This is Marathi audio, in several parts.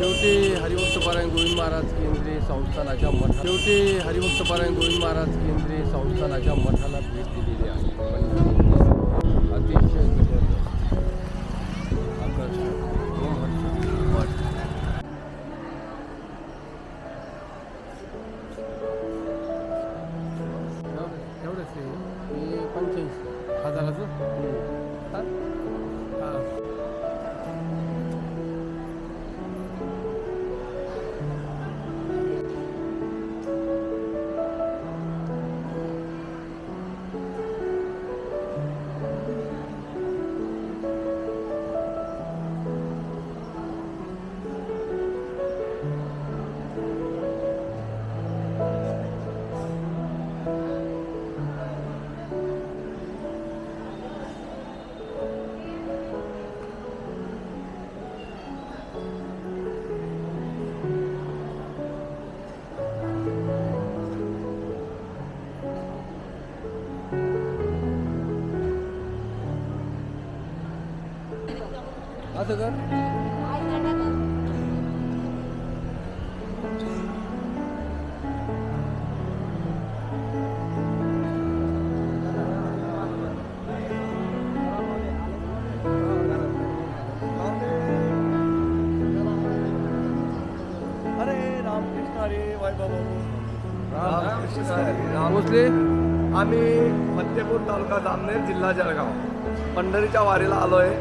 शेवटी हरिभक्तपरायण गोविंद महाराज केंद्रीय संस्थानाच्या मठा शेवटी हरिभक्तपरायण गोविंद महाराज केंद्रीय संस्थानाच्या मठाला भेट दिलेली आहे. अतिशय जबरदस्त आकर्षक मठ. एवढंच हे 85,000चं. असं कर. अरे रामकृष्ण हरी वैभव रामकृष्ण भोसले. आम्ही फतेपूर तालुका जामनेर जिल्हा जळगाव पंढरीच्या वारीला आलो आहे.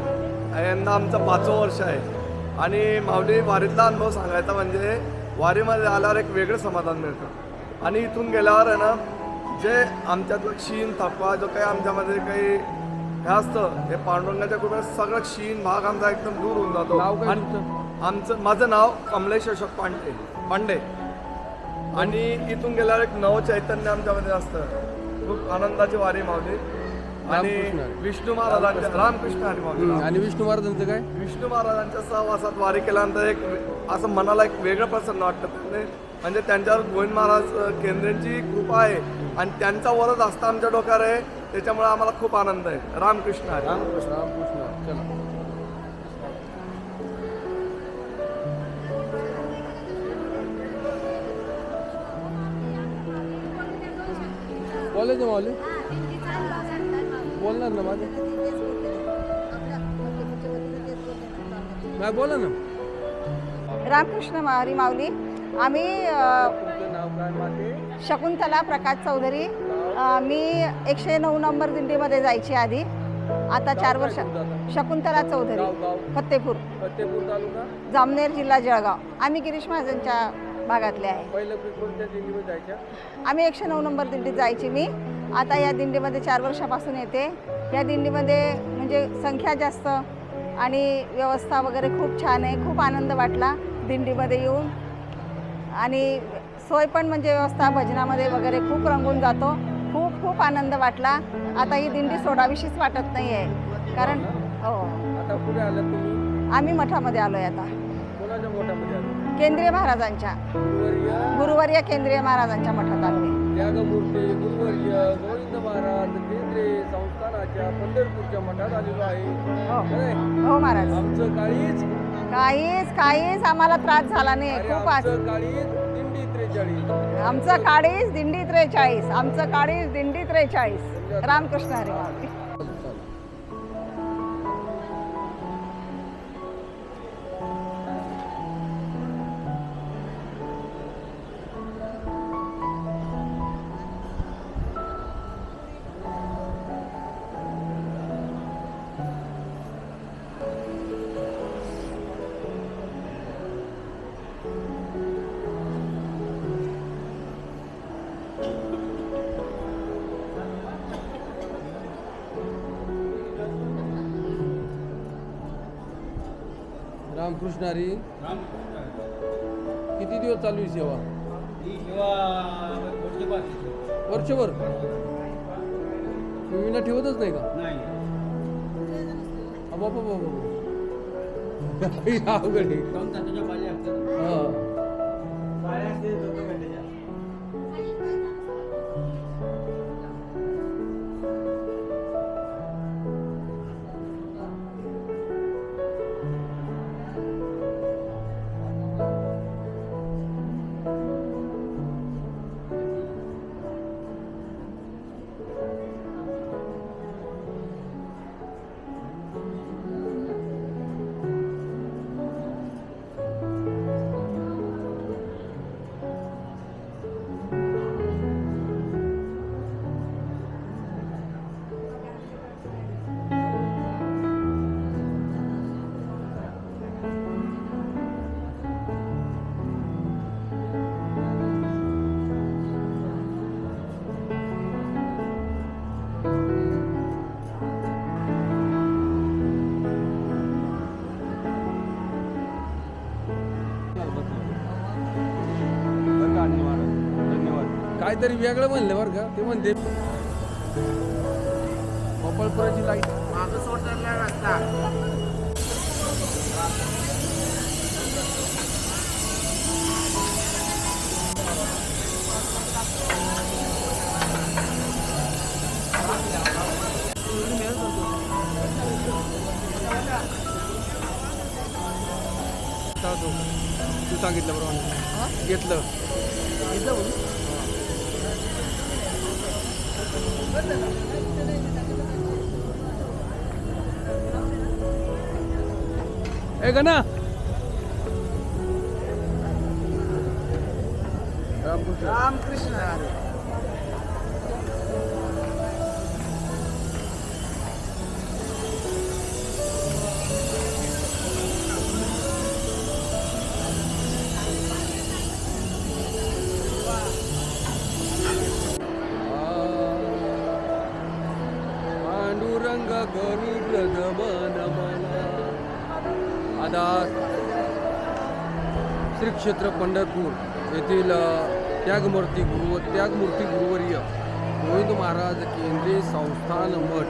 यंदा आमचं 5वं वर्ष आहे आणि माऊली वारीतला अनुभव सांगायचा म्हणजे वारीमध्ये आल्यावर एक वेगळं समाधान मिळतं आणि इथून गेल्यावर आहे ना जे आमच्यातलं क्षीण थकवा जो काही आमच्यामध्ये काही हे असतं हे पांडुरंगाच्या कृपेने सगळं क्षीण भाग आमचा एकदम दूर होऊन जातो. नाव काय आणि तुमचं? माझं नाव कमलेश अशोक पांडे आणि इथून गेल्यावर एक नव चैतन्य आमच्यामध्ये असतं. खूप आनंदाची वारी माऊली आणि विष्णू महाराजांच्या रामकृष्ण हरी माऊली. आणि विष्णू महाराजांचं काय? विष्णू महाराजांच्या सहवासात वारी केल्यानंतर एक असं मनाला एक वेगळं प्रसन्न वाटतं. म्हणजे त्यांच्यावर गोविंद महाराज केंद्राची कृपा आहे आणि त्यांचा वरच असता आमच्या डोक्यावर आहे. त्याच्यामुळे आम्हाला खूप आनंद आहे. रामकृष्ण हरी. रामकृष्ण रामकृष्ण. चला बोलायचं माऊली. बोलणार ना माझं नाही बोला ना. रामकृष्ण हरी माऊली. आम्ही तुमचं नाव काय? माझे शकुंतला प्रकाश चौधरी. मी 109 नंबर दिंडीमध्ये जायची आधी. आता 4 वर्ष. शकुंतला चौधरी. गाव फतेपूर तालुका जामनेर जिल्हा जळगाव. आम्ही गिरीश महाजनच्या भागातले आहे. पहिलं कोणत्या दिल्लीमध्ये जायच्या? आम्ही 109 नंबर दिंडीत जायची मी. आता या दिंडीमध्ये 4 वर्षापासून येते. या दिंडीमध्ये म्हणजे संख्या जास्त आणि व्यवस्था वगैरे खूप छान आहे. खूप आनंद वाटला दिंडीमध्ये येऊन आणि सोय पण म्हणजे व्यवस्था भजनामध्ये वगैरे खूप रंगून जातो. खूप खूप आनंद वाटला. आता ही दिंडी सोडावीशीच वाटत नाही आहे कारण हो. आता कुठे आलात तुम्ही? आम्ही मठामध्ये आलो आहे आता. कोणाच्या मोठामध्ये आलो? केंद्रीय महाराजांच्या गुरुवर्य केंद्रीय महाराजांच्या मठात आलो आहे. त्यागमूर्ती गुरुवर्य गोविंद महाराज केंद्रीय संस्थानाच्या पंढरपूरच्या मठात आलेलो आहे. हो महाराज. आमचं काळीच काहीच आम्हाला त्रास झाला नाही. खूप आमचं काळीच दिंडी 43. आमचं काळीच दिंडी 43. आमचं काळीच दिंडी 43. रामकृष्ण हरी माऊली. रामकृष्ण हरी. किती दिवस चालू आहे सेवा? वर्षभर तुम्ही ठेवतच नाही का? बाबा अवघड आहे. काहीतरी वेगळं म्हणलं बरं का ते म्हणते गोपाळपुराची लाईट तू सांगितलं बरोबर घेतलं ए गणा रामकृष्ण पांडुरंग गरुड मन मला आता श्री क्षेत्र पंढरपूर येथील त्यागमूर्ती गुरुवर्य गोविंद महाराज केंद्रीय संस्थान मठ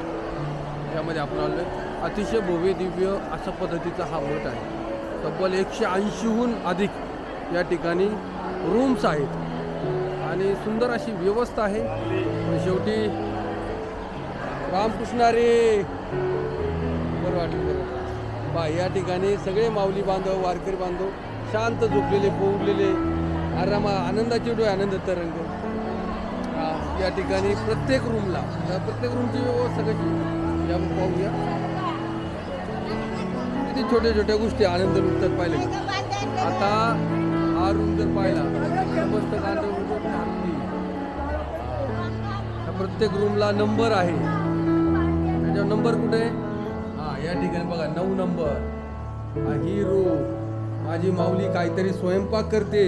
यामध्ये आपण आलो. अतिशय भव्य दिव्य अशा पद्धतीचा हा मठ आहे. तब्बल 180हून अधिक या ठिकाणी रूम्स आहेत आणि सुंदर अशी व्यवस्था आहे. पण शेवटी रामकृष्ण रे बरं वाटलं बरं बा. या ठिकाणी सगळे माऊली बांधव वारकरी बांधव शांत झोपलेले पोहलेले आरामा आनंदाचे डोळे आनंद तरंग. या ठिकाणी प्रत्येक रूमची व्यवस्था कशी या पाहूया. किती छोट्या छोट्या गोष्टी आनंद लुटतात पाहिले. आता हा रूम जर पाहिला मस्त प्रत्येक रूमला नंबर आहे. त्याच्यावर नंबर कुठे या ठिकाणी बघा 9 नंबर. ही रूम माझी माऊली काहीतरी स्वयंपाक करते.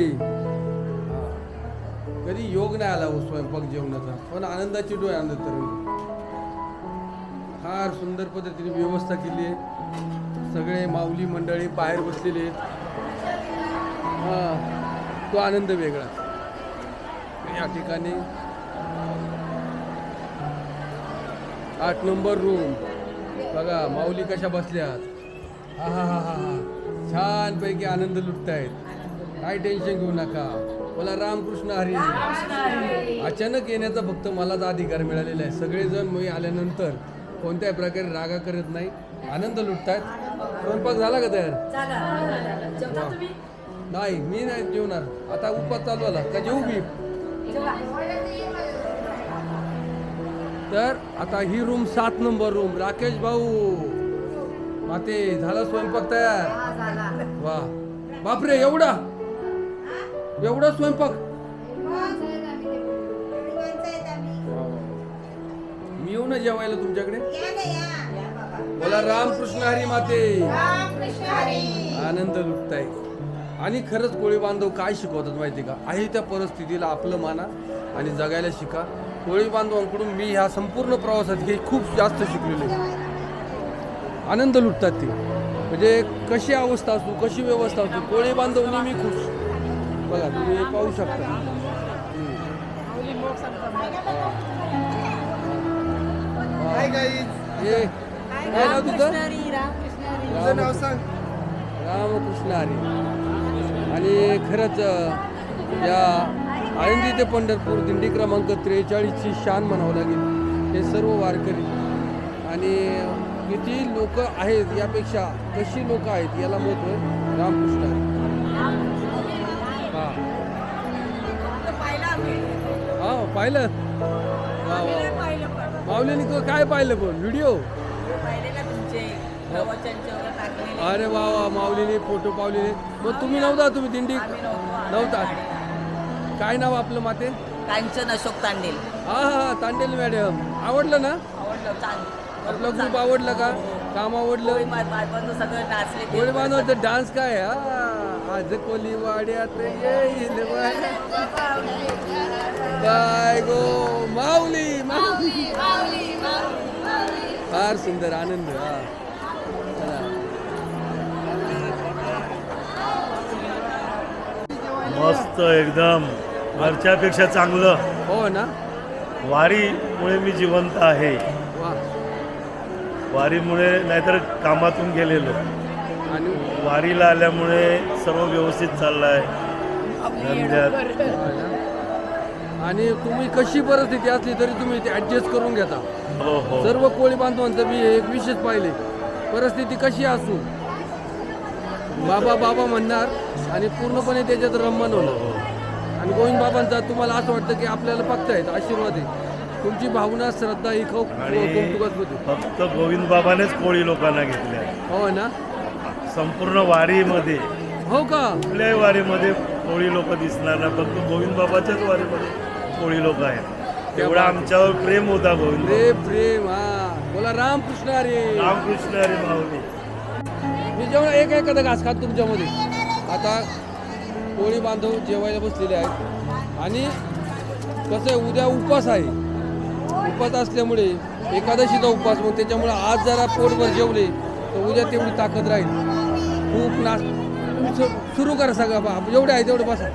कधी योग नाही आला हो स्वयंपाक जेवणाचा पण आनंदाची डोळे आनंद तरंग. फार सुंदर पद्धतीने व्यवस्था केली आहे. सगळे माऊली मंडळी बाहेर बसलेले आहेत. तो आनंद वेगळा. या ठिकाणी 8 नंबर रूम बघा माऊली कशा बसल्यात. हा छान पैकी आनंद लुटतायत. काय टेन्शन घेऊ नका. मला रामकृष्ण हरी. अचानक येण्याचा फक्त मलाच अधिकार मिळालेला आहे. सगळेजण मी आल्यानंतर कोणत्याही प्रकारे रागा करत नाही. आनंद लुटतायत. स्वयंपाक झाला का तयार? नाही मी नाही जेवणार. आता उपास चालू आला का जेवू मी. तर आता ही रूम 7 नंबर रूम. राकेश भाऊ माते झाला स्वयंपाक तयार. वा बापरे एवढा स्वयंपाक. मी येऊ ना जेवायला तुमच्याकडे. बोला रामकृष्ण हरी माते. आनंद लुटताय. आणि खरंच कोळी बांधव काय शिकवतात माहिती का. आहे त्या परिस्थितीला आपलं माना आणि जगायला शिका. कोळी बांधवांकडून मी ह्या संपूर्ण प्रवासात हे खूप जास्त शिकलेले. आनंद लुटतात ते. म्हणजे कशी अवस्था असू कशी व्यवस्था असू कोळी बांधव नेहमी खुश. बघा तुम्ही पाहू शकता. काय नाव तुझं? रामकृष्ण हरी. आणि खरंच या आळंदी ते पंढरपूर दिंडी क्रमांक 43ची शान म्हणावं लागेल. हे सर्व वारकरी आणि किती लोक आहेत यापेक्षा कशी लोक आहेत याला महत्त्व आहे. रामकृष्ण हरी. हा पाहिलं. माऊलीने काय पाहिलं पण व्हिडिओ. अरे वा वा माऊलीने फोटो पावलेले. मग तुम्ही नव्हता तुम्ही दिंडी नव्हता. काय नाव आपलं माते. कांचन अशोक तांडेल. हा तांडेल मॅडम. आवडलं ना. आपला ग्रुप आवडलं का. काम आवडलं. सगळं नाचले. कोळी बांधवाचा डान्स काय. आज कोली वाड्यात येईल काय गो माऊली माऊली. फार सुंदर आनंद. मस्त एकदम घरच्यापेक्षा चांगलं. हो ना. वारीमुळे मी जिवंत आहे. वा. वारीमुळे नाहीतर कामातून गेलेलो. आणि वारीला आल्यामुळे सर्व व्यवस्थित चाललं आहे. धंद्यात हो ना. आणि तुम्ही कशी परिस्थिती असली तरी तुम्ही ते ॲडजस्ट करून घेता. हो हो सर्व कोळी बांधवांचं मी एक विशेष पाहिले, परिस्थिती कशी असू बाबा बाबा म्हणणार आणि पूर्णपणे त्याच्यात रमण होणं. आणि गोविंद बाबांचा तुम्हाला असं वाटतं की आपल्याला बघतायत, आशीर्वाद आहे. तुमची भावना श्रद्धा ही खूप आणि कौतुकास्पद होती. फक्त गोविंद बाबानेच कोळी लोकांना घेतल्या. हो ना. संपूर्ण वारीमध्ये हो का. कुठल्याही वारीमध्ये कोळी लोक दिसणार नाही, फक्त गोविंद बाबाच्याच वारीमध्ये कोळी लोक आहेत. एवढा आमच्यावर प्रेम होता गोविंद बाबा. प्रेम प्रेम. हा बोला रामकृष्ण हरी. रामकृष्ण हरी माऊली. मी जेवढा एखादा घास खात तुमच्यामध्ये. आता कोळी बांधव जेवायला बसलेले आहेत आणि कसं आहे, उद्या उपवास आहे. उपवास असल्यामुळे एकादशीचा उपवास, मग त्याच्यामुळे आज जरा पोटभर जेवले तर उद्या तेवढी ताकद राहील. खूप सुरू करा सगळं बा, जेवढे आहे तेवढे बसा.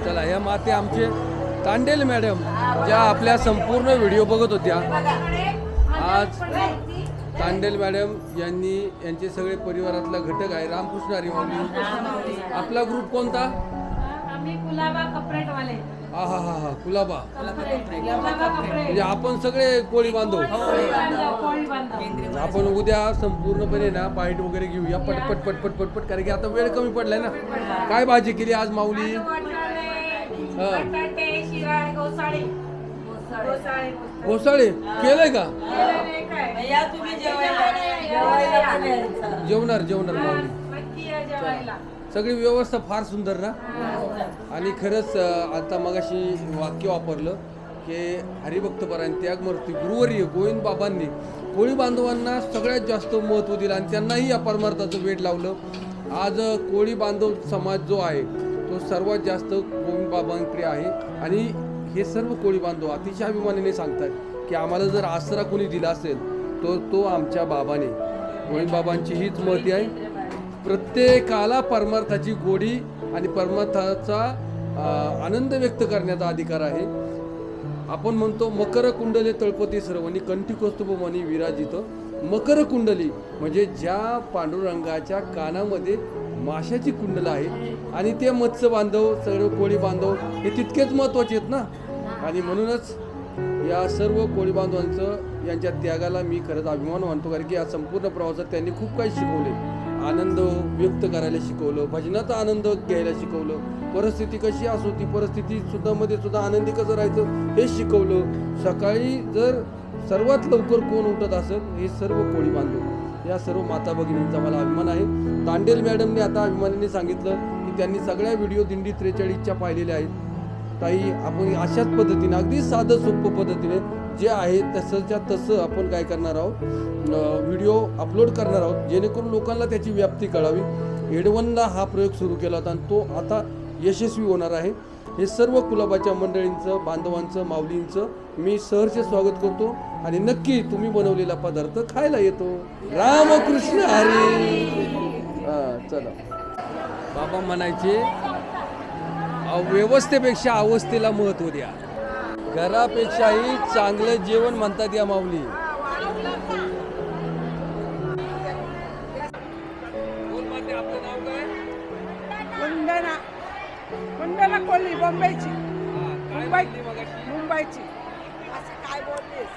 चला, या माते आमचे तांडेल मॅडम ज्या आपल्या संपूर्ण व्हिडिओ बघत होत्या. आज तांडेल मॅडम यांचे सगळे परिवारातला घटक आहे. रामकृष्ण हरी माऊली. आपला ग्रुप कोणता? आम्ही कुलाबा कपरेटवाले. हा हा हा हा कुलाबा. म्हणजे आपण सगळे कोळी बांधव. आपण उद्या संपूर्णपणे ना पाईट वगैरे घेऊया पटपट पटपट पटपट, कारण की आता वेळ कमी पडलाय ना. काय भाजी केली आज माऊली? घोसाळे केलंय का? जेवणार माऊली. सगळी व्यवस्था फार सुंदर ना. आणि खरंच आता मगाशी वाक्य वापरलं की हरिभक्तपरायण त्यागमूर्ती गुरुवर्य गोविंद बाबांनी कोळी बांधवांना सगळ्यात जास्त महत्त्व दिलं आणि त्यांनाही या परमार्थाचं वेड लावलं. आज कोळी बांधव समाज जो आहे तो सर्वात जास्त गोविंद बाबांकडे आहे. आणि हे सर्व कोळी बांधव अतिशय अभिमानाने सांगतात की आम्हाला जर आसरा कोणी दिला असेल तो आमच्या बाबाने. गोविंद बाबांची हीच महती आहे. प्रत्येकाला परमार्थाची गोडी आणि परमार्थाचा आनंद व्यक्त करण्याचा अधिकार आहे. आपण म्हणतो मकर कुंडले तळपती सर्वनी कंठी कौस्तुभ मणी विराजित. मकर कुंडली म्हणजे ज्या पांडुरंगाच्या कानामध्ये माशाची कुंडल आहे. आणि ते मत्स्य बांधव सगळे कोळी बांधव हे तितकेच महत्त्वाचे आहेत ना. आणि म्हणूनच या सर्व कोळी बांधवांचं यांच्या त्यागाला मी खरंच अभिमान मानतो, कारण की या संपूर्ण प्रवासात त्यांनी खूप काही शिकवले. आनंद व्यक्त करायला शिकवलं, भजनाचा आनंद घ्यायला शिकवलं, परिस्थिती कशी असो ती परिस्थिती मध्ये सुद्धा आनंदी कसं राहायचं हे शिकवलं. सकाळी जर सर्वात लवकर कोण उठत असेल हे सर्व कोळी बांधव. या सर्व माता भगिनींचा मला अभिमान आहे. तांडेल मॅडमने आता अभिमानाने सांगितलं की त्यांनी सगळ्या व्हिडिओ दिंडी 43च्या पाहिलेल्या आहेत. ताई, आपण अशाच पद्धतीने अगदी साधं सोपं पद्धतीने जे आहे तसंच्या तसं आपण काय करणार आहोत, व्हिडिओ अपलोड करणार आहोत, जेणेकरून लोकांना त्याची व्याप्ती कळावी. एडवनला हा प्रयोग सुरू केला होता आणि तो आता यशस्वी होणार आहे. हे सर्व कुलाबाच्या मंडळींचं, बांधवांचं, माऊलींचं मी सहर्ष स्वागत करतो आणि नक्की तुम्ही बनवलेला पदार्थ खायला येतो. रामकृष्ण हरी. चला. बाबा म्हणायचे व्यवस्थेपेक्षा अवस्थेला महत्त्व द्या. घरापेक्षाही चांगलं जेवण म्हणतात या माऊली. आपलं नाव काय? वंदना कोल्ही, मुंबईची. काय बोलतेस?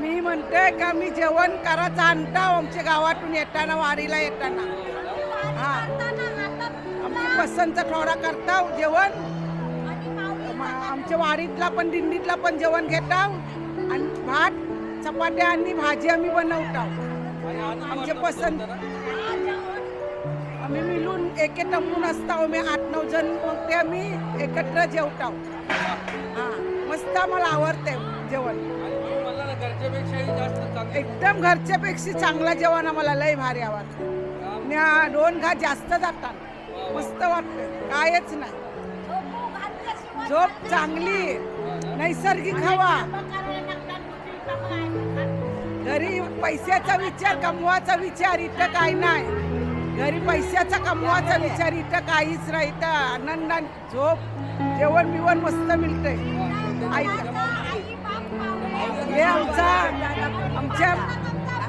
मी म्हणते का मी जेवण करायचं आणता आमच्या गावातून येताना, वारीला येताना. हा, आमची पसंतचा थोडा करता जेवण. आमच्या वारीतला पण दिंडीतला पण जेवण घेता आणि भात चपात्या आणि भाजी आम्ही बनवतो. आमचे पसंत आम्ही मिळून एक टमून असतो. आम्ही 8-9 जण मग ते आम्ही एकत्र जेवतो. हां, मस्त आम्हाला आवडते जेवण. एकदम घरच्यापेक्षा चांगलं जेवण आम्हाला लय भारी आवडतं. 2 घास जास्त जातात. मस्त वाटतं, कायच नाही. झोप चांगली, नैसर्गिक हवा, घरी पैशाचा विचार कमवाचा विचार इथं काही नाही. घरी पैशाचा कमवाचा विचार इथं काहीच नाही. इथं आनंदाने झोप जेवण बिवण मस्त मिळते. हे आमच्या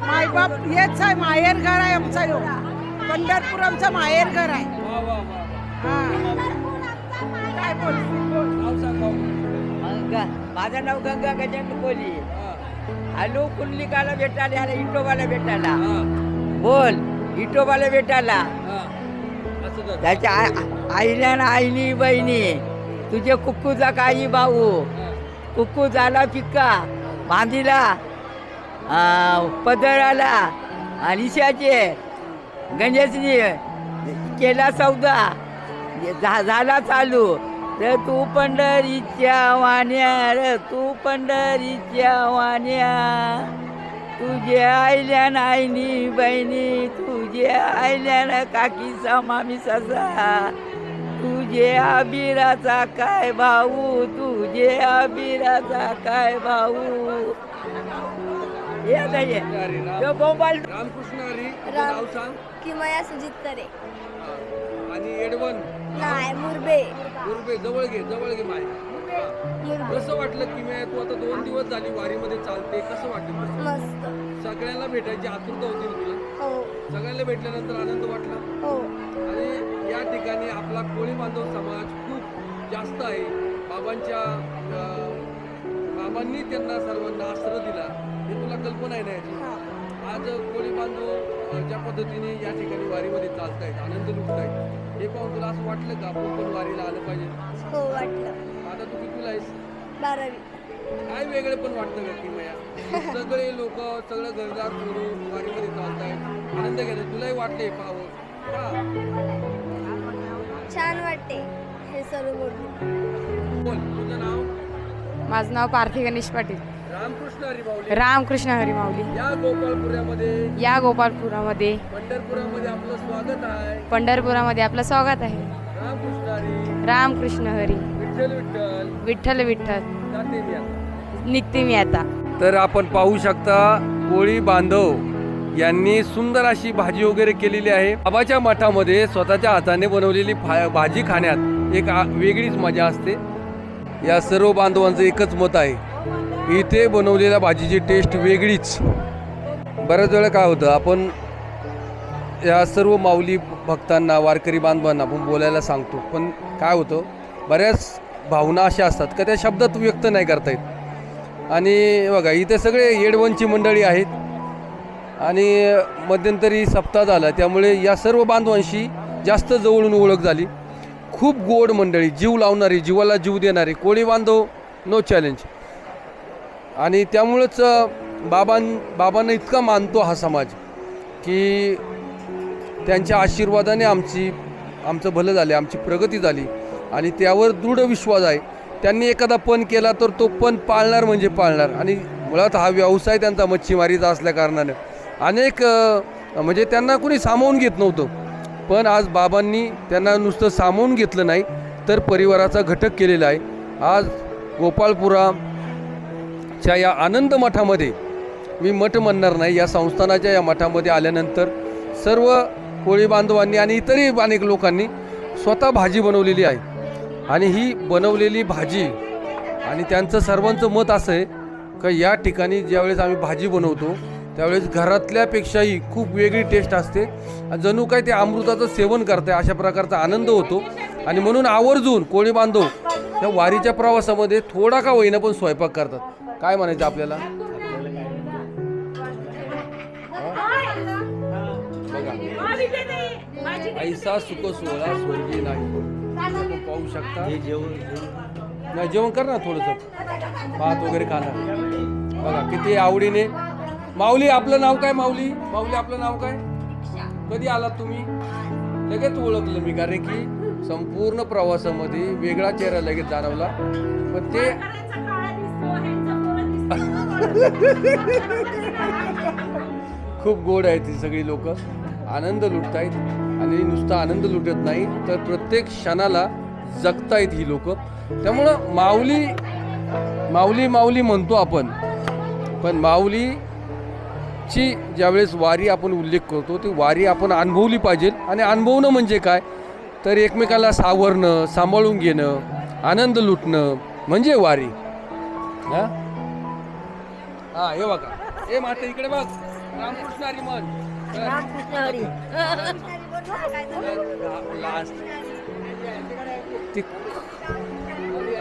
मायबाप हेच आहे, माहेर घर आहे आमचा. यो पंढरपूर आमचं माहेर घर आहे. काय माझं नाव गंगा गजानन कोली. आलो कुंडलिकाला भेटायला, आला इटोबाला भेटायला. बोल इटोबाला भेटायला. त्याच्या आईला ना आईनी बहिणी, तुझे कुक्कूचा काही भाऊ, कुक्कू झाला पिक्का बांधीला, पदराला निशाचे गणेशनी केला सौदा, झाला चालू. रे तू पंढरीच्या वाण्या, रे तू पंढरीच्या वाण्या, तुझे आईल्या नाईनी बहिणी, तुझे आईल्या काकीचा मामी ससा, तुझे आबिराचा काय भाऊ, तुझे आबिराचा काय भाऊ. मोबाईल रामकृष्ण हरी नाव सांग. किमया सुजित तरे. आणि एडवन नाही मुरबे. गुरुबे जवळ घे माय. कसं वाटलं की मी तू आता 2 दिवस झाली वारीमध्ये चालते, कसं वाटलं? मस्त. सगळ्यांना भेटायची आतुरता होती ना तुला? हो सगळ्यांना भेटल्यानंतर आनंद वाटला. हो. आणि या ठिकाणी आपला कोळी बांधव समाज खूप जास्त आहे. बाबांनी त्यांना सर्वांना आश्रय दिला, हे तुला कल्पना आहे ना याची? आज कोळी बांधव ज्या पद्धतीने या ठिकाणी वारीमध्ये चालतायत, आनंद लुटतायत, हे पाहून तुला असं वाटलं का आपण पण वारीला आलं पाहिजे? हो वाटलं. आता तू कितीला आहेस? 12वी. काय वेगळे पण वाटतं का की मया सगळे लोक सगळं घरदार सोडून वारीमध्ये चालतायत, आनंद घेतात, तुलाही वाटले पाहावं का? छान वाटते हे सर्व बघून. बोल तुझं नाव? माझं नाव पार्थिव गणेश पाटील. रामकृष्ण हरी माऊली. रामकृष्ण हरी माऊली. या गोपालपुरामध्ये पंढरपुरामध्ये आपलं स्वागत आहे. पंढरपुरामध्ये आपलं स्वागत आहे. रामकृष्ण हरी. रामकृष्ण हरी. विठ्ठल विठ्ठल. विठ्ठल विठ्ठल. जाते मी आता. निघते मी आता. तर आपण पाहू शकता कोळी बांधव यांनी सुंदर अशी भाजी वगैरे केलेली आहे. बाबाच्या मठामध्ये स्वतःच्या हाताने बनवलेली भाजी खाण्यात एक वेगळीच मजा असते. या सर्व बांधवांचं एकच मत आहे, इथे बनवलेल्या भाजीची टेस्ट वेगळीच. बऱ्याच वेळा काय होतं, आपण या सर्व माऊली भक्तांना, वारकरी बांधवांना आपण बोलायला सांगतो, पण काय होतं, बऱ्याच भावना अशा असतात का त्या शब्दात व्यक्त नाही करता येत. आणि बघा इथे सगळे येडवणची मंडळी आहेत आणि मध्यंतरी सप्ताह झाला, त्यामुळे या सर्व बांधवांशी जास्त जवळून ओळख झाली. खूप गोड मंडळी, जीव लावणारी, जीवाला जीव देणारी कोळी बांधव, नो चॅलेंज. आणि त्यामुळंच बाबांना इतका मानतो हा समाज की त्यांच्या आशीर्वादाने आमचं भलं झाले, आमची प्रगती झाली आणि त्यावर दृढ विश्वास आहे. त्यांनी एखादा पण केला तर तो पण पाळणार म्हणजे पाळणार. आणि मुळात हा व्यवसाय त्यांचा मच्छीमारीचा असल्याकारणानं अनेक म्हणजे त्यांना कोणी सामावून घेत नव्हतं, पण आज बाबांनी त्यांना नुसतं सामावून घेतलं नाही तर परिवाराचा घटक केलेला आहे. आज गोपाळपुराच्या या आनंद मठामध्ये, मी मठ म्हणणार नाही, या संस्थानाच्या या मठामध्ये आल्यानंतर सर्व कोळी बांधवांनी आणि इतरही अनेक लोकांनी स्वतः भाजी बनवलेली आहे. आणि ही बनवलेली भाजी, आणि त्यांचं सर्वांचं मत असं आहे का या ठिकाणी ज्यावेळेस आम्ही भाजी बनवतो त्यावेळेस घरातल्यापेक्षाही खूप वेगळी टेस्ट असते. जणू काय ते अमृताचं सेवन करताय अशा प्रकारचा आनंद होतो. आणि म्हणून आवर्जून कोळी बांधव या वारीच्या प्रवासामध्ये थोडा का होईना पण स्वयंपाक करतात. काय म्हणायचं आपल्याला? बघा, ऐसा सुख सोहळा स्वर्गी नाही. पाहू शकता. नाही जेवण कर ना थोडंसं, भात वगैरे खाणार. बघा किती आवडीने. माऊली आपलं नाव काय? माऊली आपलं नाव काय? कधी आलात तुम्ही? लगेच ओळखलं मी, कारण की संपूर्ण प्रवासामध्ये वेगळा चेहरा लगेच जाणवला. पण ते खूप गोड आहेत ती सगळी लोक, आनंद लुटतायत. आणि नुसता आनंद लुटत नाही तर प्रत्येक क्षणाला जगतायत ही लोक. त्यामुळं माऊली माऊली माऊली म्हणतो आपण, पण माऊली आजची ज्यावेळेस वारी आपण उल्लेख करतो ती वारी आपण अनुभवली पाहिजे. आणि अनुभवणं म्हणजे काय तर एकमेकाला सावरणं, सांभाळून घेणं, आनंद लुटणं म्हणजे वारी. हां हां हे बघा, हे माते इकडे बघ, रामकृष्ण हरी म्हण. लास्ट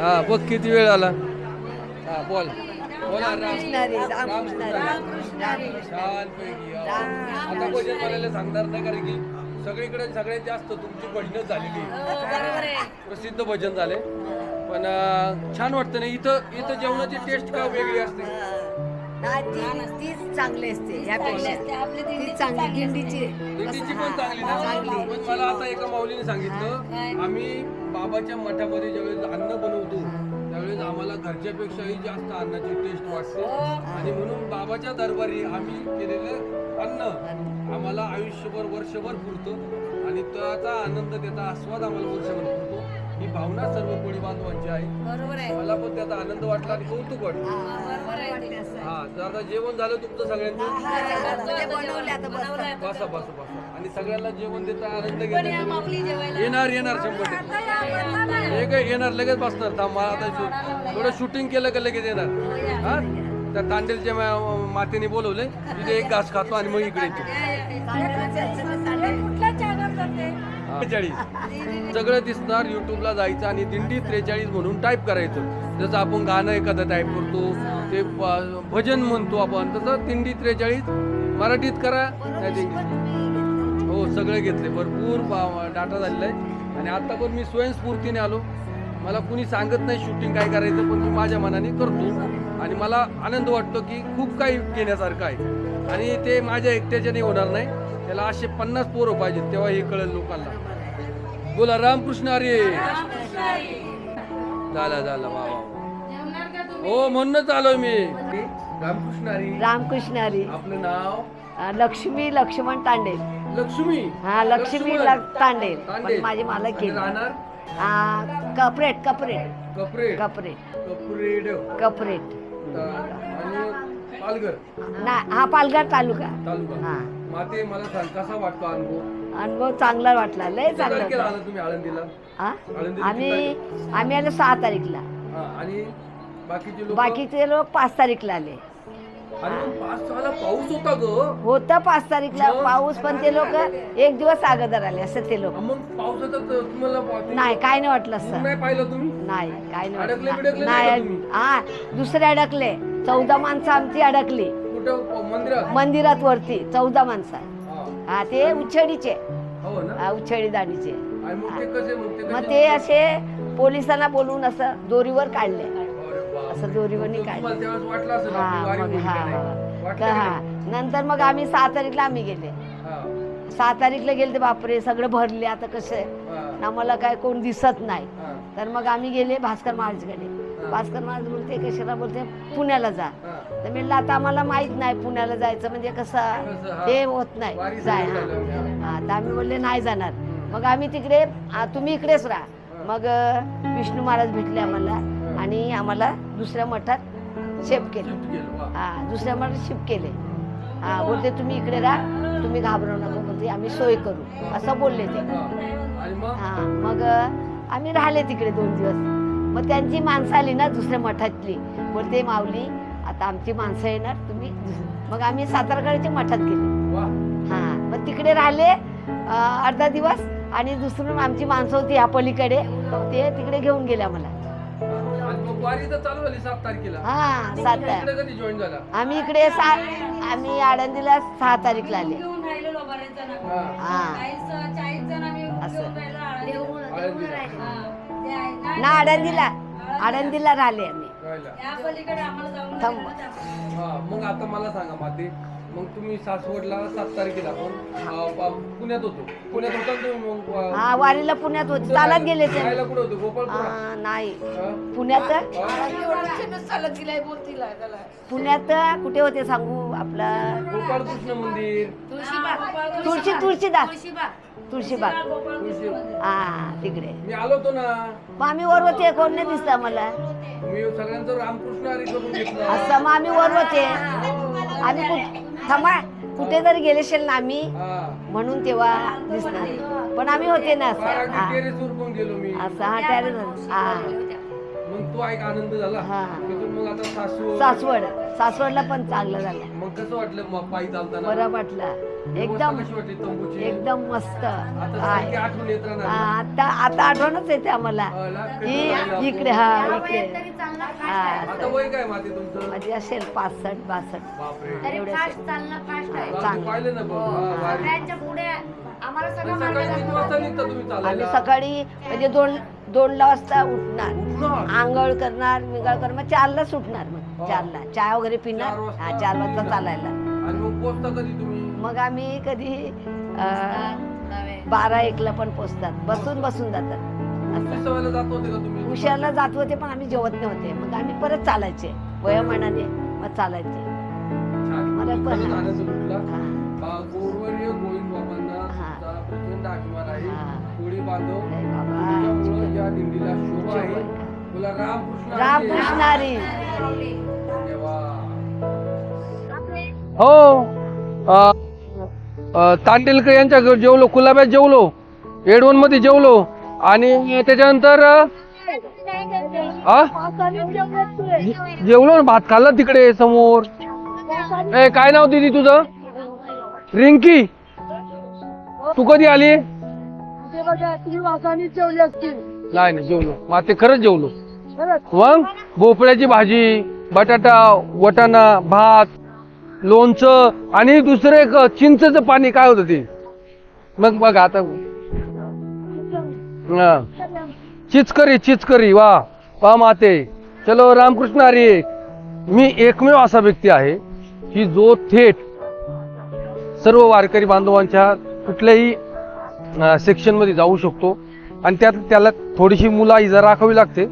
हा बघ किती वेळ आला. हा बोल बोला. छानपैकी आता भजन म्हणायला सांगणार नाही कारण की सगळीकडे सगळ्यात जास्त तुमची भजनच झालेली प्रसिद्ध भजन झाले. पण छान वाटतं नाही इथं जेवणाची टेस्ट का वेगळी असते. तीच चांगली असते यापेक्षा ती चांगली दिंडीची दिंडीची पण चांगली ना. पण मला आता एका माऊलीने सांगितलं आम्ही बाबाच्या मठामध्ये ज्यावेळेस अन्न बनवतो त्यावेळेस आम्हाला घरच्यापेक्षाही जास्त अन्नाची टेस्ट वाटते. आणि म्हणून बाबाच्या दरबारी आम्ही केलेलं अन्न आम्हाला आयुष्यभर वर्षभर पुरतं आणि त्याचा आनंद त्याचा आस्वाद आम्हाला वर्षभर पुरतो. ही भावना सर्व कोळी बांधवांची आहे. मला पण त्याचा आनंद वाटला आणि कौतुक वाटलं. हा तर आता जेवण झालं तुमचं सगळ्यांचं. बसा बसा बसा. आणि सगळ्यांना जेवण देता आनंद घेता येणार 100%. हे काय येणार लगेच बसणार. थांब आता थोडं शूटिंग केलं का लगेच येणार. हा त्या तांडेलच्या मातेने बोलवले तिथे एक घास खातो आणि मग इकडे येतो. 43 सगळं दिसणार. युट्यूबला जायचं आणि दिंडी 43 म्हणून टाईप करायचं. जसं आपण गाणं एखादं टाईप करतो ते भजन म्हणतो आपण तसं दिंडी 43 मराठीत करा त्या दिंडी. हो सगळे घेतले भरपूर डाटा झालेला आहे. आणि आता पण मी स्वयंस्फूर्तीने आलो. मला कुणी सांगत नाही शूटिंग काय करायचं पण मी माझ्या मनाने करतो. आणि मला आनंद वाटतो की खूप काही घेण्यासारखं आहे. आणि ते माझ्या एकट्याच्याने होणार नाही. त्याला असे 50 पोरं पाहिजेत तेव्हा हे कळेल लोकांना. बोला रामकृष्ण हरी. झाला वा. हो म्हणूनच आलोय मी. रामकृष्ण हरी. रामकृष्ण हरी. आपलं नाव? लक्ष्मी लक्ष्मण तांडेल. लक्ष्मी. हा लक्ष्मी तांडेल पण माझी मालक केली. राहणार कपरेट कपरेड कपरेट कपरेट आणि पालघर. हा पालघर तालुका. हा माते मला सांग कसा वाटतो अनुभव? अनुभव चांगला वाटला लय चांगला. आला तुम्ही आळंदीला? आम्ही आलो 6 तारीखला. आणि बाकीचे लोक 5 तारीखला आले. पाऊस होता ग. होता 5 तारीखला पाऊस पण ते लोक 1 दिवस अगोदर आले असं ते लोक. मग पावसाचं तुम्हाला नाही काय नाही वाटलं असं. नाही पाहिलं तुम्ही? नाही काय अडकले नाही. नाही हा दुसरे अडकले. 14 माणसं आमची अडकली कुठं? मंदिरात वरती 14 माणसं. हा ते उच्छडीचे. हो ना. उच्छडी दाढीचे. मग ते असे पोलिसांना बोलून असं दोरीवर काढले. असं दोरीवरनी काढले. हा नंतर मग आम्ही 6 तारीखला आम्ही गेले. 6 तारीखला गेले तर बापरे सगळं भरले. आता कसं आहे आम्हाला काय कोण दिसत नाही. तर मग आम्ही गेले भास्कर महाराजकडे. भास्कर महाराज बोलते कशाला बोलते पुण्याला जा. तर म्हणलं आता आम्हाला माहित नाही पुण्याला जायचं म्हणजे कसं ते होत नाही जाय. हा तर आम्ही बोलले नाही जाणार. मग आम्ही तिकडे तुम्ही इकडेच राहा. मग विष्णू महाराज भेटले आम्हाला आणि आम्हाला दुसऱ्या मठात शिफ्ट केले. हा दुसऱ्या मठात शिफ्ट केले. हा बोलते तुम्ही इकडे राहा तुम्ही घाबरू नका बोलते आम्ही सोय करू असं बोलले ते. हा मग आम्ही राहिले तिकडे 2 दिवस. मग त्यांची माणसं आली ना दुसऱ्या मठातली बोलते माऊली आता आमची माणसं येणार तुम्ही. मग आम्ही सातारकडच्या मठात गेले. हा मग तिकडे राहिले अर्धा दिवस आणि दुसरून आमची माणसं होती ह्या पलीकडे ते तिकडे घेऊन गेले आम्हाला. हा 7 आम्ही इकडे आम्ही आळंदीला 6 तारीखला आले. हा असं ना आळंदीला राहिले आम्ही. मग आता मला सांगा माते मग तुम्ही सासवडला 7 तारखेला आपण पुण्यात होतो. पुण्यात होता हा वारीला पुण्यात होते. चालत गेले ते. कुठे होतो? गोपाळपूर? नाही पुण्यात कुठे होते सांगू आपला गोपाळकृष्ण मंदिर तुळशीबाग. हा तिकडे मी आलो होतो ना. मग आम्ही वर होते कोण नाही दिसत आम्हाला. मी सगळ्यांचं रामकृष्ण हरी करून घेतलं असं मग आम्ही वर होते. आम्ही थांबा कुठे तरी गेलेशील ना आम्ही हा म्हणून तेव्हा दिसणार पण आम्ही होते ना असं हा टेरेसवर पण गेलो मी असं हा टॅरेस हा मग तो एक आनंद झाला हा. तिथून मग आता सासवडला पण चांगलं झालं मग कसं वाटलं मग पायी चालताना बरं वाटलं व्यवस्था एकदम कशी वाटली तंबूची एकदम मस्त आता आहे. सारखी आठवण येत राहणार हा, आता आठवणच येते आम्हाला की इकडे हा इकडे हा आता वय काय माते तुमचं माझी असेल 65-62 बापरे एवढे असेल. रात्री पाहिलं ना बघ, हा, वारी. सकाळी किती वाजता निघता तुम्ही आम्ही चालायला सकाळी म्हणजे दोन वाजता उठणार उठणार? आंघोळ करणार मिंगळ करणार मग 4ला सुटणार मग हा. 4ला चहा वगैरे पिणार 4 वाजता? हा 4 वाजता चालायला आणि मग पोचता कधी तुम्ही मग आम्ही कधी 12-1ला पण पोचतात बसून जातात किती सवयला जात होते का तुम्ही उशाला जात होते पण आम्ही जेवत नव्हते मग आम्ही परत चालायचे वयोमानाने मग चालायचे छान. मला पण- खरंच आनंद लुटला. हा. गौरवर्य गोविंद बाबांना हा. तुमचा प्रचंड अभिमान आहे हा. कोळी बांधव जय बाबा. तुमच्यामुळं या दिंडीला शोभा आहे तुला रामकृष्ण रामकृष्ण हरी. हो तांडेलकर यांच्या घरी जेवलो कुलाब्यात जेवलो एडवण मध्ये जेवलो आणि त्याच्यानंतर जेवलो ना भात खाल्ला तिकडे समोर काय नाव दिदी तुझं रिंकी तू कधी आली नाही जेवलो मग ते खरंच जेवलो मग भोपळ्याची भाजी बटाटा वटाणा भात लोणचं आणि दुसरं एक चिंचेचं पाणी काय होतं ते मग बघा आता चिचकरी वा माते चलो रामकृष्ण हरी. मी एकमेव असा व्यक्ती आहे की जो थेट सर्व वारकरी बांधवांच्या कुठल्याही सेक्शन मध्ये जाऊ शकतो आणि त्याला थोडीशी मुलाही जरा राखावी लागते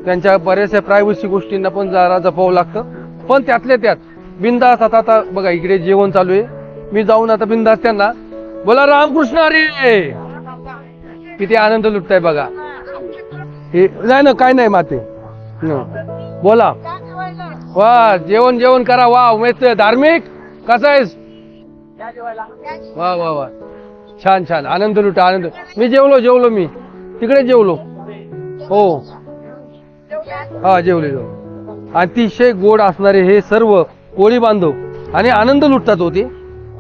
त्यांच्या बऱ्याचशा प्रायव्हसी गोष्टींना पण जरा जपावं लागतं पण त्यातल्या त्यात बिंदास आता बघा इकडे जेवण चालू आहे मी जाऊन आता बिंदास त्यांना बोला रामकृष्ण हरी किती आनंद लुटताय बघा हे नाही ना काय नाही माते बोला वा जेवण करा वा मस्त धार्मिक कसा आहेस वा वा वा छान आनंद लुटा आनंद मी जेवलो मी तिकडे जेवलो हो हा जेवलो अतिशय गोड असणारे हे सर्व कोळी बांधव आणि आनंद लुटतात होते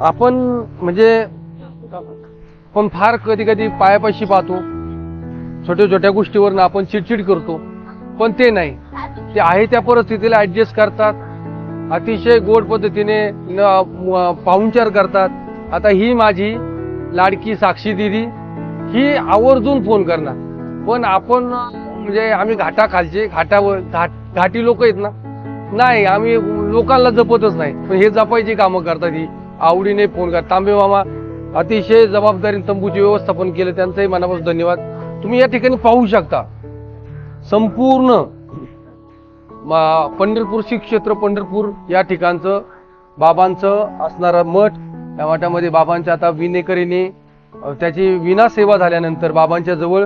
आपण म्हणजे पण फार कधी पायापाशी पाहतो छोट्या गोष्टीवरनं आपण चिडचिड करतो पण ते नाही ते आहे त्या परिस्थितीला ऍडजस्ट करतात अतिशय गोड पद्धतीने पाहुणचार करतात आता ही माझी लाडकी साक्षी दिदी ही आवर्जून फोन करणार पण आपण म्हणजे आम्ही घाटाखालचे घाटी लोक आहेत ना नाही आम्ही लोकांना जपतच नाही पण हे जपायची कामं करतात ही आवडीने फोन करतात तांबे मामा अतिशय जबाबदारीने तंबूचे व्यवस्थापन केलं त्यांचंही मनापासून धन्यवाद. तुम्ही या ठिकाणी पाहू शकता संपूर्ण पंढरपूर श्री क्षेत्र पंढरपूर या ठिकाणचं बाबांचं असणारा मठ या मठामध्ये बाबांच्या आता विनेकरीने त्याची विना सेवा झाल्यानंतर बाबांच्या जवळ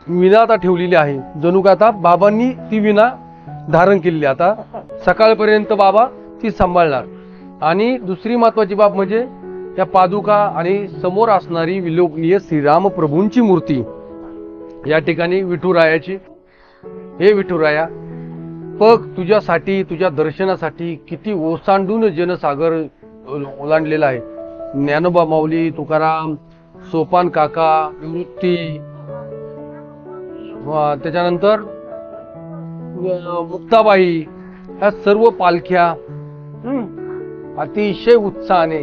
विना आता ठेवलेली आहे जणू का आता बाबांनी ती विना धारण केलेली आता सकाळपर्यंत बाबा ती सांभाळणार. आणि दुसरी महत्वाची बाब म्हणजे त्या पादुका आणि समोर असणारी विलोभनीय श्रीराम प्रभूंची मूर्ती या ठिकाणी विठुरायाची. हे विठुराया बघ तुझ्यासाठी तुझ्या दर्शनासाठी किती ओसांडून जनसागर ओलांडलेला आहे. ज्ञानोबा माऊली तुकाराम सोपान काका निवृत्ती त्याच्यानंतर मुक्ताबाई ह्या सर्व पालख्या अतिशय उत्साहाने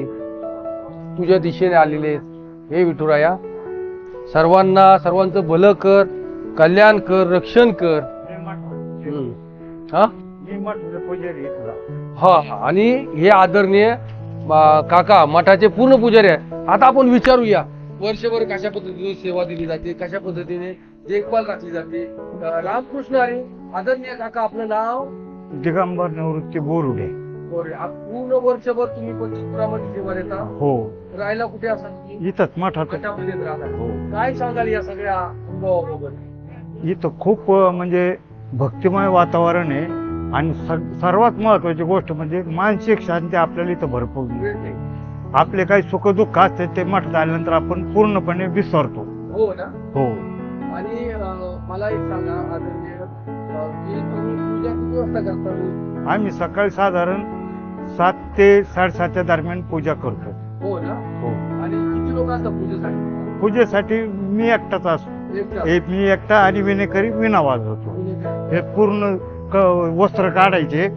तुझ्या दिशेने आलेले. हे विठुराया सर्वांचं भलं कर कल्याण कर रक्षण कर. हा आणि हे आदरणीय काका मठाचे पूर्ण पुजारी आहे. आता आपण विचारूया वर्षभर कशा पद्धतीने सेवा दिली जाते कशा पद्धतीने देखभाल राखली जाते. रामकृष्ण हरी. आदरणीय काका आपलं नाव दिगंबर निवृत्ती बोरुडे. पूर्ण वर्षभर तुम्ही पंढरपुरामध्ये सेवा देता. हो राहायला कुठे असाल इथंच मठात. मठामध्येच राहता. काय सांगाल या सगळ्या अनुभवाबरोबर. इथं खूप म्हणजे भक्तिमय वातावरण आहे आणि सर्वात महत्वाची गोष्ट म्हणजे मानसिक शांती आपल्याला इथं भरपूर मिळते. आपले काही सुखदुःख असते ते मठात आल्यानंतर आपण पूर्णपणे विसरतो. हो ना. हो. आणि मला एक सांगा आदरणीय, की तुम्ही पूजा किती वाजता करता रोज? आम्ही सकाळी साधारण 7 ते 7:30च्या दरम्यान पूजा करतो. हो ना. हो. आणि किती लोक असतात पूजेसाठी? पूजेसाठी मी एकटाच असतो. एकटा? मी एकटा आणि विनेकरी विणा वाजवतो. हे पूर्ण वस्त्र काढायचे,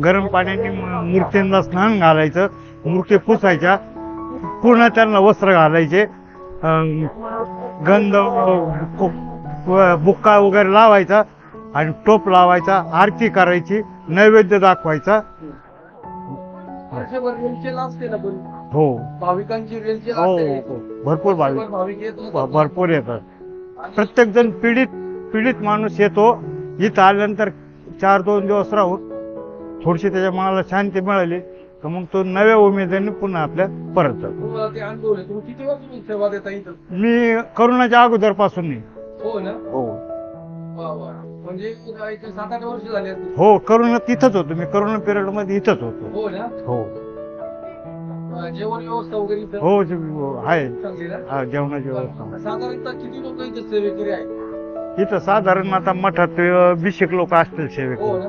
गरम पाण्याने मूर्तींना स्नान घालायचं, मूर्ती पुसायच्या, पूर्ण त्यांना वस्त्र घालायचे, गंध बुक्का वगैरे लावायचा आणि टोप लावायचा, आरती करायची, नैवेद्य दाखवायचा. वर्षभर रेलचेल असते ना पण? हो. भाविकांची रेलचेल हो असते. हो. भरपूर भाविक येत होतात. भरपूर येतात. प्रत्येक जण पीडित माणूस येतो. इथं आल्यानंतर 4-2 दिवस राहून थोडीशी त्याच्या मनाला शांती मिळाली तर मग तो नव्या उमेदीने पुन्हा आपल्या परत जातो. तुम्हाला ते अनुभव आहे. तुम्ही किती वर्ष तुम्ही सेवा देता इथं? मी करोनाच्या अगोदरपासून नाही. हो ना. हो वा वा. म्हणजे इथे 7-8 वर्ष झाली असतील. हो. करोना तिथंच होतो मी. करोना पिरियड मध्ये इथंच होतो. हो ना. हो. जेवण व्यवस्था वगैरे इथं हो आहे. चांगली ना? हा, जेवणाची व्यवस्था. साधारणतः किती लोक इथे सेवेकरी आहेत? इथं साधारण आता मठात 20 लोक असतील सेवेक. हो ना.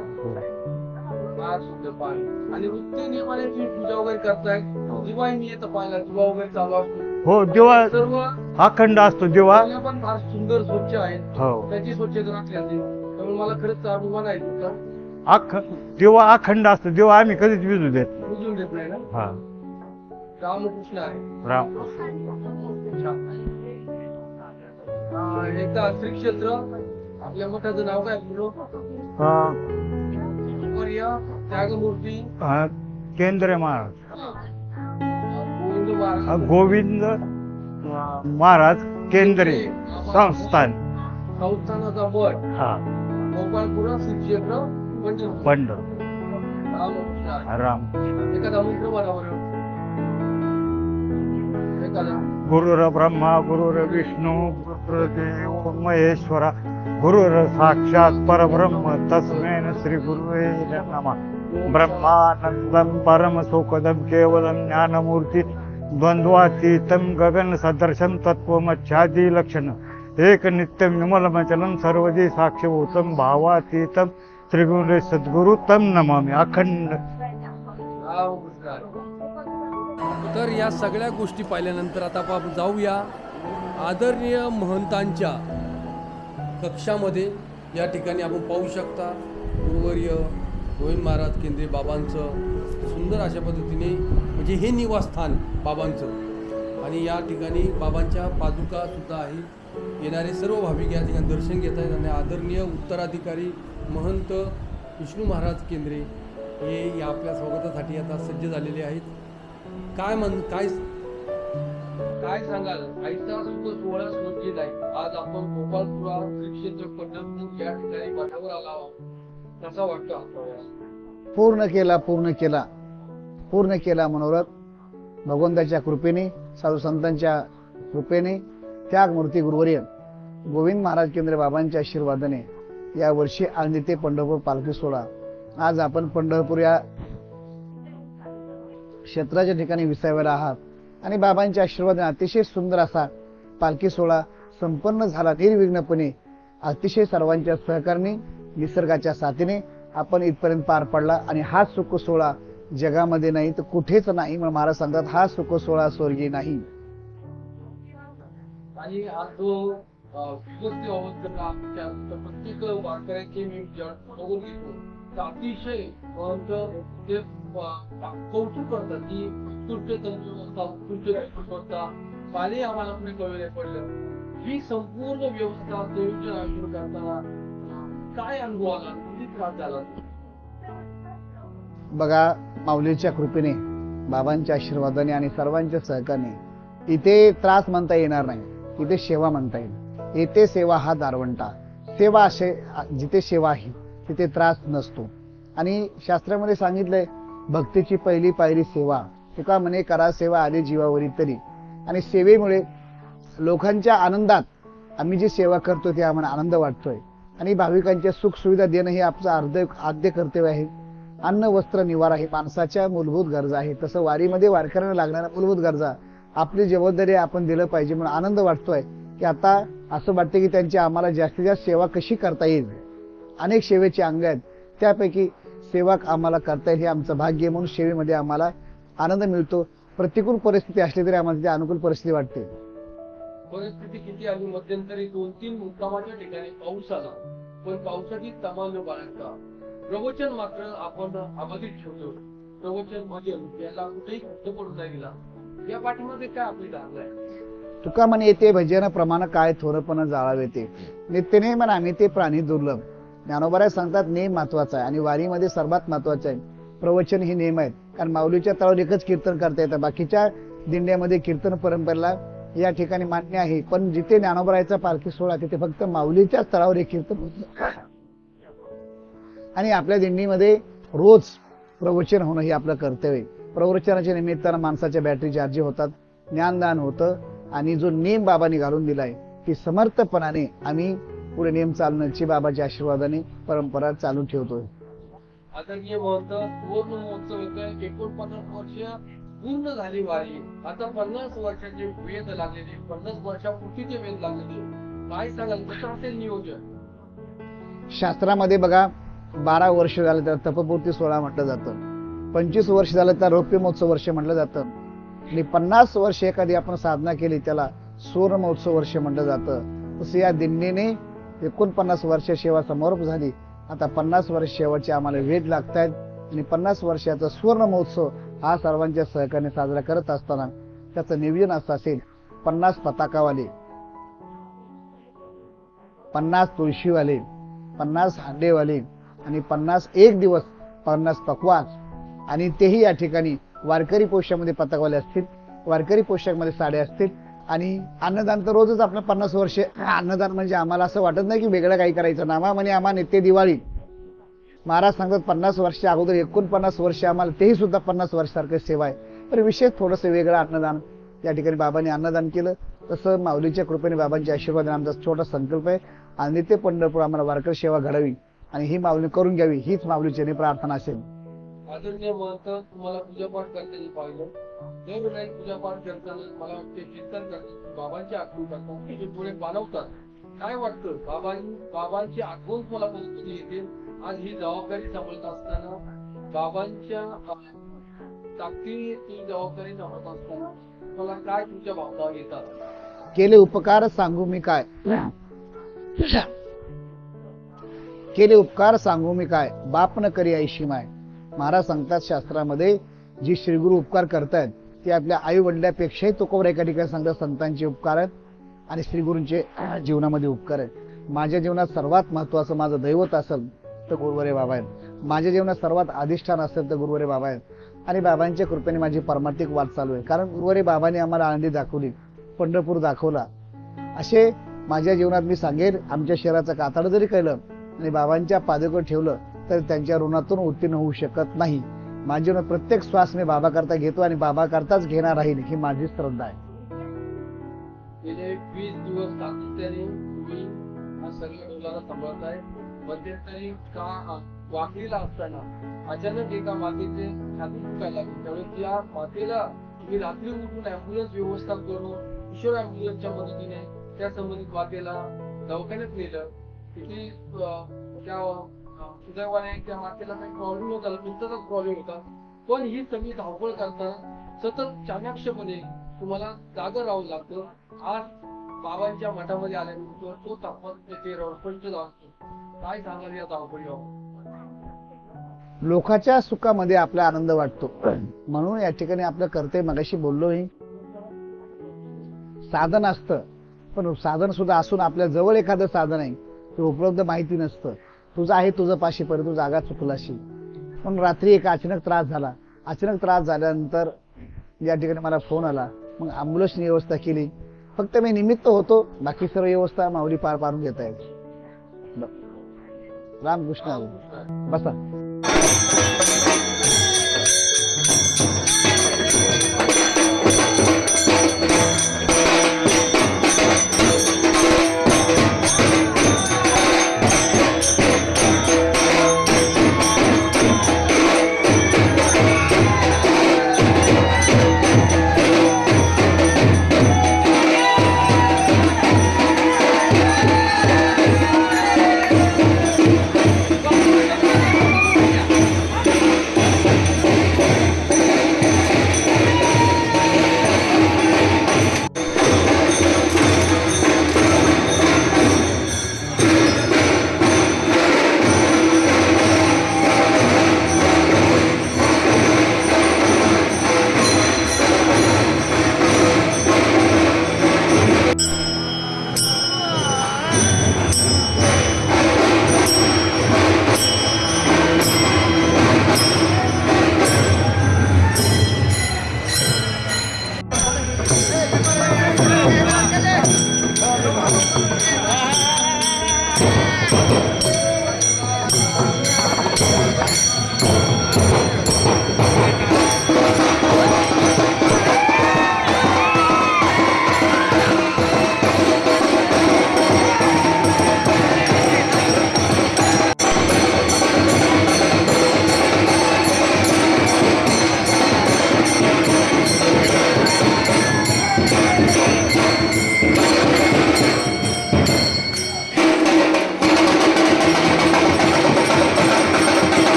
फार सुंदर पाणी. आणि नित्य नियमाने तुम्ही पूजा वगैरे करताय. दिवाळी मी येतं पाहिला, दिवा वगैरे चालू असतो. हो. दिवा सर्व अखंड असतो दिवा. दिवा पण फार सुंदर स्वच्छ आहेत. हो. त्याची स्वच्छता राखली जाते. त्यामुळे मला खरंच अभिमान आहे तुमचा. दिवा अखंड असतो. दिवा आम्ही कधीच विजू देत नाही. बुजून देत नाही ना. हा. रामकृष्ण आहे. राम. एकदा श्री क्षेत्र आपल्या मठाचं नाव काय? त्यागमूर्ती केंद्र महाराज. गोविंद महाराज. गोविंद महाराज केंद्रे संस्थान. संस्थानाचा मठ. हा. गोपाळपुरा श्री क्षेत्र पंढरपूर. पंढरपूर. रामकृष्ण आहे. राम. एखादा मंत्र बरोबर. एखादा. गुरुर ब्रह्मा गुरुर विष्णू गुरुदेव महेश्वरा गुरुर साक्षात परब्रह्म तस्मै श्री गुरुवे नमः. ब्रह्मानंदं परम सुखदं केवलं ज्ञानमूर्ती द्वंद्वातीतं गगन सदर्शं तत्वमच्छादी लक्षण एक नित्यं विमलमचलं सर्वदी साक्षीभूतं भावातीतं श्री गुरुदेव सद्गुरु तं नमामि. अखंड. तर या सगळ्या गोष्टी पाहिल्यानंतर आता आपण जाऊया आदरणीय महंतांच्या कक्षामध्ये. या ठिकाणी आपण पाहू शकता गुरुवर्य गोविंद महाराज केंद्रे बाबांचं सुंदर अशा पद्धतीने म्हणजे हे निवासस्थान बाबांचं. आणि या ठिकाणी बाबांच्या पादुका सुद्धा आहे. येणारे सर्व भाविक या ठिकाणी दर्शन घेत आहेत. आणि आदरणीय उत्तराधिकारी महंत विष्णू महाराज केंद्रे हे या आपल्या स्वागतासाठी आता सज्ज झालेले आहेत. काय सांगाल? आईचा सुख सोहळा सुरू केला आहे. आज आपण गोपाळपुरा श्री क्षेत्र पंढरपूर या ठिकाणी मठावर आला आहोत. कसा वाटतो आपल्याला? पूर्ण केला मनोरथ. भगवंताच्या कृपेने, साधू संतांच्या कृपेने, त्यागमूर्ती गुरुवर्य गोविंद महाराज केंद्रे बाबांच्या आशीर्वादाने या वर्षी आळंदी ते पंढरपूर पालखी सोहळा. आज आपण पंढरपूर या क्षेत्राच्या ठिकाणी विसाव्याला आहात आणि बाबांच्या आशीर्वादाने अतिशय सुंदर असा पालखी सोहळा संपन्न झाला निर्विघ्नपणे. अतिशय सर्वांच्या सहकार्याने, निसर्गाच्या साथीने आपण इथपर्यंत पार पडला. आणि हा सुख सोहळा जगामध्ये नाही तर कुठेच नाही. म्हणून महाराज सांगतात हा सुख सोहळा स्वर्गीय नाही. आणि आज जो प्रत्येक वारकऱ्यांचे मी बघून घेतो तर अतिशय ते कौतुक करतात की उत्कृष्ट तंत्रव्यवस्था, उत्कृष्ट व्यवस्था पाणी आम्हाला पुढे कळू नाही पडलं. ही संपूर्ण व्यवस्था संयोजन आयोजन करताना काय अनुभव आला? किती त्रास झाला? बघा, माऊलीच्या कृपेने, बाबांच्या आशीर्वादाने आणि सर्वांच्या सहकार्याने इथे त्रास म्हणता येणार नाही. इथे सेवा म्हणता येईल. येथे सेवा हा दारवंटा. सेवा असे जिथे सेवा आहे तिथे त्रास नसतो. आणि शास्त्रामध्ये सांगितलंय भक्तीची पहिली पायरी सेवा. तुका म्हणे करा सेवा आली जीवावरी तरी. आणि सेवेमुळे लोकांच्या आनंदात आम्ही जी सेवा करतो ते आम्हाला आनंद वाटतोय. आणि भाविकांच्या सुखसुविधा देणं हे आमचं आद्य कर्तव्य आहे. अन्न वस्त्र निवारा हे माणसाच्या मूलभूत गरजा आहे. तसं वारीमध्ये वारकऱ्यांना लागणाऱ्या मूलभूत गरजा आपली जबाबदारी आपण दिलं पाहिजे. म्हणून आनंद वाटतोय की आता असं वाटतं की त्यांची आम्हाला जास्तीत जास्त सेवा कशी करता येईल. अनेक सेवेचे अंग आहेत, त्यापैकी सेवा आम्हाला करता येईल हे आमचं भाग्य. म्हणून सेवेमध्ये आम्हाला आनंद मिळतो. प्रतिकूल परिस्थिती असली तरी आम्हाला ती अनुकूल परिस्थिती वाटते. परिस्थिती किती आली, मध्यंतरी 2-3 मुक्कामाच्या ठिकाणी पाऊस आला, पण पावसाची तमाम न बाळगता प्रवचन मात्र आपण अबाधित ठेवतो. प्रवचन भजन याला कुठेही खर्च पडू नाही दिला. या पाठीमध्ये काय आपली धारणा आहे? तुका म्हणे येते भजन प्रमाण काय थोरपण जाळावे ते नित्यने मन आम्ही ते प्राणी दुर्लभ. ज्ञानोबराय सांगतात नेम महत्वाचा आहे आणि वारीमध्ये सर्वात महत्वाचं आहे प्रवचन ही नेम आहेत. कारण माऊलीच्या तळावर एकच कीर्तन करता येतं. बाकीच्या दिंड्यामध्ये कीर्तन परंपरेला या ठिकाणी मान्य आहे, पण जिथे ज्ञानोबरायचा पालखी सोहळा तिथे फक्त माऊलीच्या तळावर एक कीर्तन होतं. आणि आपल्या दिंडीमध्ये रोज प्रवचन होणं हे आपलं कर्तव्य आहे. प्रवचनाच्या निमित्तानं माणसाच्या बॅटरी चार्ज होतात, ज्ञानदान होतं आणि जो नेम बाबांनी घालून दिलाय ती समर्थपणाने आम्ही पुढे नेम चालण्याची बाबाच्या आशीर्वादाने परंपरा चालू ठेवतोय. आदरणीय महंत, सुवर्ण महोत्सव येतोय. 49 वर्ष पूर्ण झाली वारी. आता 50 वर्षाचे वेध लागलेले, 50 वर्षापूर्वीचे वेध लागलेले, काय सांगाल, कसं असेल नियोजन? शास्त्रामध्ये बघा 12 वर्ष झालं तर तपपूर्ती सोहळा म्हटलं जातं, 25 वर्ष झालं तर रौप्य महोत्सव वर्ष म्हटलं जातं आणि 50 वर्ष एखादी आपण साधना केली त्याला सुवर्ण महोत्सव वर्ष म्हटलं जातं. तसं या दिंडीने 49 वर्ष सेवा समारोप झाली. आता 50 वर्ष सेवाचे आम्हाला वेध लागतायत आणि 50 वर्षाचा सुवर्ण महोत्सव हा सर्वांच्या सहकार्याने साजरा करत असताना त्याचं नियोजन असं असेल 50 पताकावाले, 50 तुळशीवाले, 50 हांडेवाले आणि 50 एक दिवस 50 पकवास आणि तेही या ठिकाणी वारकरी पोशाखमध्ये पताकवाले असतील, वारकरी पोशाखमध्ये साड्या असतील आणि अन्नदान तर रोजच आपलं 50 वर्ष अन्नदान म्हणजे आम्हाला असं वाटत नाही की वेगळं काही करायचं. नामा म्हणे आम्हा नित्य दिवाळी. महाराज सांगतात 50 वर्ष अगोदर 49 वर्ष आम्हाला तेही सुद्धा 50 वर्षासारखं सेवा आहे. तर विशेष थोडंसं वेगळं अन्नदान या ठिकाणी बाबांनी अन्नदान केलं. तसं माऊलीच्या कृपेने बाबांच्या आशीर्वादाने आमचा छोटा संकल्प आहे आणि नित्य पंढरपूर आम्हाला वारकरी सेवा घडावी आणि ही माऊली करून घ्यावी हीच माऊलीची प्रार्थना असेल. आदरणीय महंत, तुम्हाला पूजापाठ करताना पाहिलं. दरवेळी पूजापाठ करताना मला वाटते चिंतन करतात, बाबांची आठवण करतात, हे पुढे बनवतात. काय वाटतं, बाबांची आठवण तुम्हाला कधी येते? आज ही जबाबदारी सांभाळत असताना, बाबांच्या ताकदीने ती जबाबदारी सांभाळत असताना मला काय तुमच्या भावना येतात? केले उपकार सांगू मी काय, केले उपकार सांगू मी काय, बाप न करी ऐशी माय. महाराज सांगतात शास्त्रामध्ये जी श्रीगुरु उपकार करतायत ते आपल्या आई वडिलांपेक्षाही तुकोबर एका ठिकाणी सांगतात संतांचे उपकार आहेत आणि श्रीगुरूंचे जीवनामध्ये उपकार आहेत. माझ्या जीवनात सर्वात महत्वाचं माझं दैवत असेल तर गुरुवरे बाबा आहेत. माझ्या जीवनात सर्वात अधिष्ठान असेल तर गुरुवरे बाबा आहेत आणि बाबांच्या कृपेने माझी परमार्थिक वाट चालू आहे. कारण गुरुवरे बाबांनी आम्हाला आनंदी दाखवली, पंढरपूर दाखवला. असे माझ्या जीवनात मी सांगेन, आमच्या शहराचं कातड जरी केलं आणि बाबांच्या पादुका ठेवलं तर त्यांच्या ऋणातून उत्तीर्ण होऊ शकत नाही. माझ्या जीवनात प्रत्येक श्वास मी बाबा करता घेतो आणि बाबा करताच घेणार राहील ही माझी श्रद्धा आहे. गेले 20 दिवस सातत्याने तुम्ही हा सगळ्या डोलाला सांभाळताय. मध्यंतरी का वाकरीला असताना अचानक एका मातेचे छाती दुखायला लागली. त्यावेळेस त्या मातेला तुम्ही रात्री उठून ऍम्ब्युलन्स व्यवस्था करून किशोर ऍम्ब्युलन्सच्या मदतीने त्या संबंधित मातेला दवाखान्यात नेलं. तिथे त्या सुदैवाने त्या मातेला काही प्रॉब्लेम होता, तुमचाच प्रॉब्लेम होता, पण ही सगळी धावपळ करताना सतत चाणाक्षपणे तुम्हाला जागा राहावं लागतं. आज बाबांच्या मठामध्ये आल्यानंतर तो तापमान चेहऱ्यावर स्पष्ट जातो. काय सांगाल या धावपळीवर? लोकांच्या सुखामध्ये आपला आनंद वाटतो. म्हणून या ठिकाणी आपलं कर्तव्य मगाशी बोललो मी, साधन असतं पण साधन सुद्धा असून आपल्या जवळ एखादं साधन आहे ते उपलब्ध माहिती नसतं. तुझं आहे तुझं पाशी परंतु जागा चुकलाशी. पण रात्री एक अचानक त्रास झाला. अचानक त्रास झाल्यानंतर या ठिकाणी मला फोन आला. मग ॲम्ब्युलन्सनी व्यवस्था केली. फक्त मी निमित्त होतो, बाकी सर्व व्यवस्था माऊली पार पाडून घेता येते. रामकृष्ण. बसा.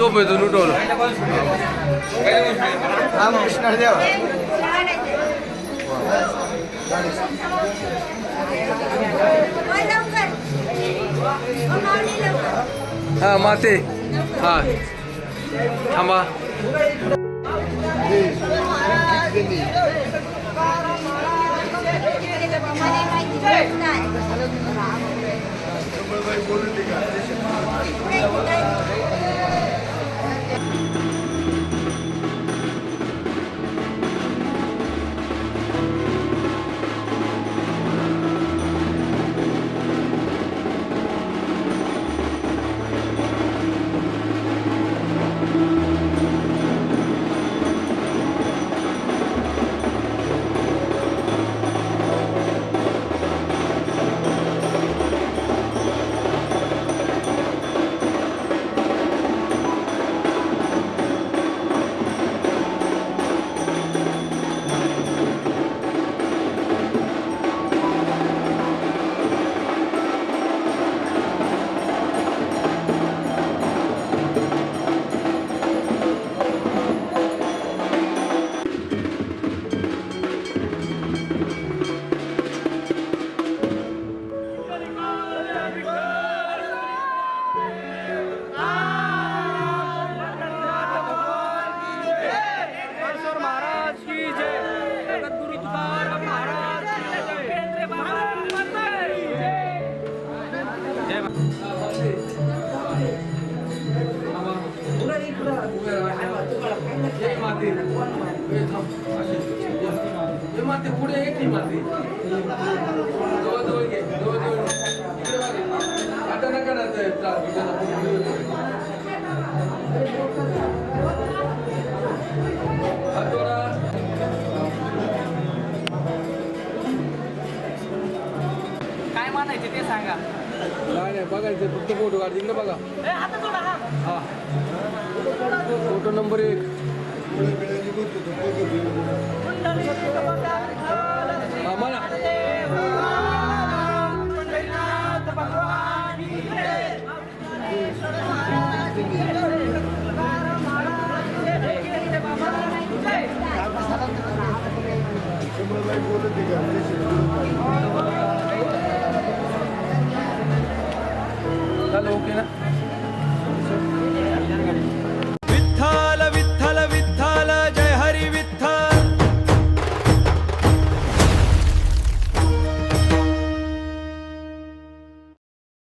झोपेतून उठवलं. हा माते हा थांबा. माते पुढे एक माते जवळ घे जवळ आता नका ना काय म्हणायचे ते सांगा. काय नाही बघायचं फक्त फोटो काढतील ना बघा. हा फोटो नंबर 1. हा म्हणा. झालं ओके ना.